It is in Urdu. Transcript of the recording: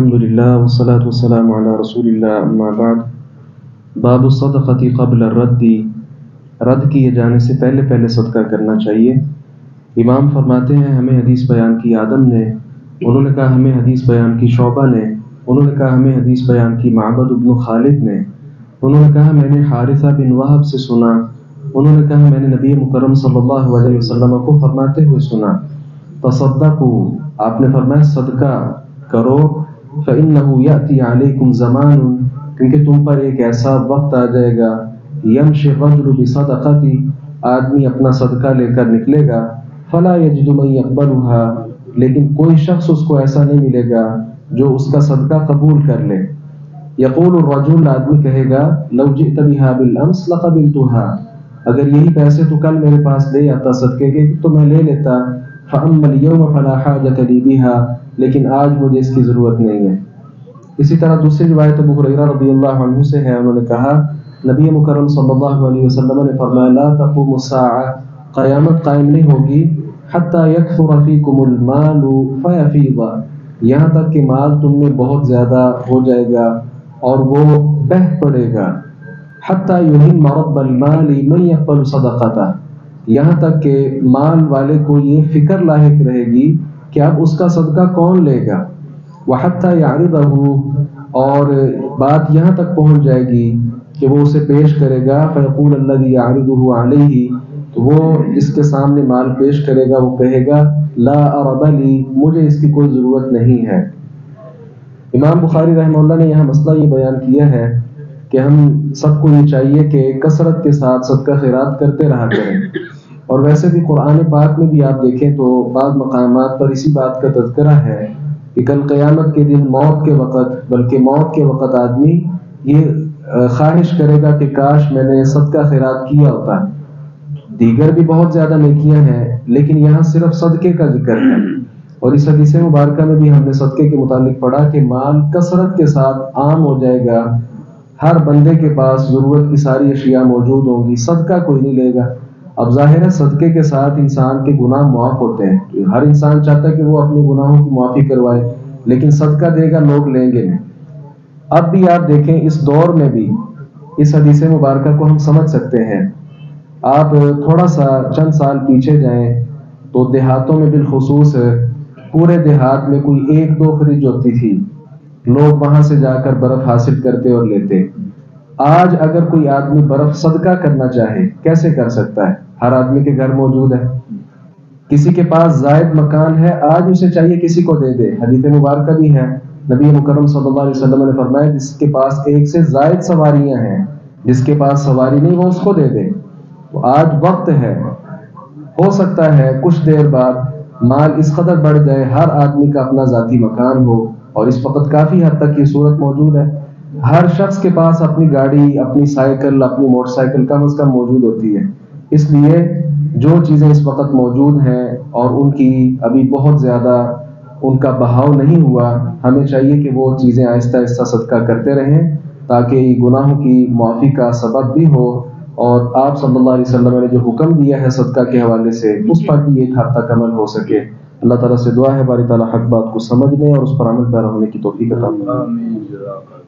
الحمدللہ والصلاة والسلام علی رسول اللہ اما بعد باب الصدقۃ قبل الرد، رد کیے جانے سے پہلے صدقہ کرنا چاہیے۔ امام فرماتے ہیں ہمیں حدیث بیان کی آدم نے، انہوں نے کہا ہمیں حدیث بیان کی شعبہ نے، انہوں نے کہا ہمیں حدیث بیان کی معبد بن خالد نے، انہوں نے کہا میں نے حارثہ بن وہب سے سنا، انہوں نے کہا میں نے نبی مکرم صلی اللہ علیہ وسلم کو فرماتے ہوئے سنا تصدقوا، آپ نے فرمایا صدقہ کرو، فإنه يأتي عليكم زمان، کیونکہ تم پر ایک ایسا وقت آ جائے گا، يمشي الرجل بصدقتي، آدمی اپنا صدقہ لے کر نکلے گا، فلا يجد من يقبلها، لیکن کوئی شخص اس کو ایسا نہیں ملے گا جو اس کا صدقہ قبول کر لے۔ يقول الرجل، آدمی کہے گا لو جئت بها بالامس لقبلتها، اگر یہی پیسے تو کل میرے پاس لے آتا صدقے کے تو میں لے لیتا، فأما اليوم فلا حاجة لي بها، لیکن آج مجھے اس کی ضرورت نہیں ہے۔ اسی طرح دوسری روایت ابو ہریرہ رضی اللہ عنہ سے ہے، انہوں نے کہا نبی مکرم صلی اللہ علیہ وسلم نے فرمایا لا تقوم الساعة، قیامت قائم نہیں ہوگی حتی یکثر فیکم المال فیفیض، یہاں تک کہ مال تم میں بہت زیادہ ہو جائے گا اور وہ بہہ پڑے گا، حتی یہم رب المال من یقبل صدقتہ، یہاں تک کہ مال والے کو یہ فکر لاحق رہے گی کہ اب اس کا صدقہ کون لے گا، وَحَتَّى يَعْرِضَهُ، اور بات یہاں تک پہنچ جائے گی کہ وہ اسے پیش کرے گا، فَيَقُولَ الَّذِي يَعْرِضُهُ عَلَيْهِ، تو وہ جس کے سامنے مال پیش کرے گا وہ کہے گا لَا أَرَبَ لِي، مجھے اس کی کوئی ضرورت نہیں ہے۔ امام بخاری رحمہ اللہ نے یہاں مسئلہ یہ بیان کیا ہے کہ ہم سب کو یہ چاہیے کہ کثرت کے ساتھ صدقہ خیرات کرتے رہا کریں، اور ویسے بھی قرآن پاک میں بھی آپ دیکھیں تو بعض مقامات پر اسی بات کا تذکرہ ہے کہ کل قیامت کے دن موت کے وقت، بلکہ موت کے وقت آدمی یہ خواہش کرے گا کہ کاش میں نے صدقہ خیرات کیا ہوتا۔ دیگر بھی بہت زیادہ نیکیاں ہیں لیکن یہاں صرف صدقے کا ذکر ہے، اور اس حدیث مبارکہ میں بھی ہم نے صدقے کے متعلق پڑھا کہ مال کثرت کے ساتھ عام ہو جائے گا، ہر بندے کے پاس ضرورت کی ساری اشیاء موجود ہوں گی، صدقہ کوئی نہیں لے گا۔ اب ظاہر ہے صدقے کے ساتھ انسان کے گناہ معاف ہوتے ہیں، ہر انسان چاہتا ہے کہ وہ اپنے گناہوں کی معافی کروائے، لیکن صدقہ دے گا لوگ لیں گے نہیں۔ اب بھی آپ دیکھیں اس دور میں بھی اس حدیث مبارکہ کو ہم سمجھ سکتے ہیں۔ آپ تھوڑا سا چند سال پیچھے جائیں تو دیہاتوں میں بالخصوص پورے دیہات میں کوئی ایک دو فریج ہوتی تھی، لوگ وہاں سے جا کر برف حاصل کرتے اور لیتے۔ آج اگر کوئی آدمی برف صدقہ کرنا چاہے کیسے کر سکتا ہے؟ ہر آدمی کے گھر موجود ہے، کسی کے پاس زائد مکان ہے، آج اسے چاہیے کسی کو دے دے۔ حدیث مبارکہ بھی ہے، نبی مکرم صلی اللہ علیہ وسلم نے فرمایا جس کے پاس ایک سے زائد سواریاں ہیں، جس کے پاس سواری نہیں وہ اس کو دے دے۔ تو آج وقت ہے، ہو سکتا ہے کچھ دیر بعد مال اس قدر بڑھ جائے، ہر آدمی کا اپنا ذاتی مکان ہو، اور اس وقت کافی حد تک یہ صورت موجود ہے، ہر شخص کے پاس اپنی گاڑی، اپنی سائیکل، اپنی موٹر سائیکل کم از کم موجود ہوتی ہے۔ اس لیے جو چیزیں اس وقت موجود ہیں اور ان کی ابھی بہت زیادہ ان کا بہاؤ نہیں ہوا، ہمیں چاہیے کہ وہ چیزیں آہستہ آہستہ صدقہ کرتے رہیں تاکہ گناہوں کی معافی کا سبب بھی ہو، اور آپ صلی اللہ علیہ وسلم نے جو حکم دیا ہے صدقہ کے حوالے سے اس پر بھی ایک حد تک عمل ہو سکے۔ اللہ تعالیٰ سے دعا ہے باری تعالیٰ حق بات کو سمجھنے اور اس پر عمل پیرا ہونے کی توفیق عطا فرمائے۔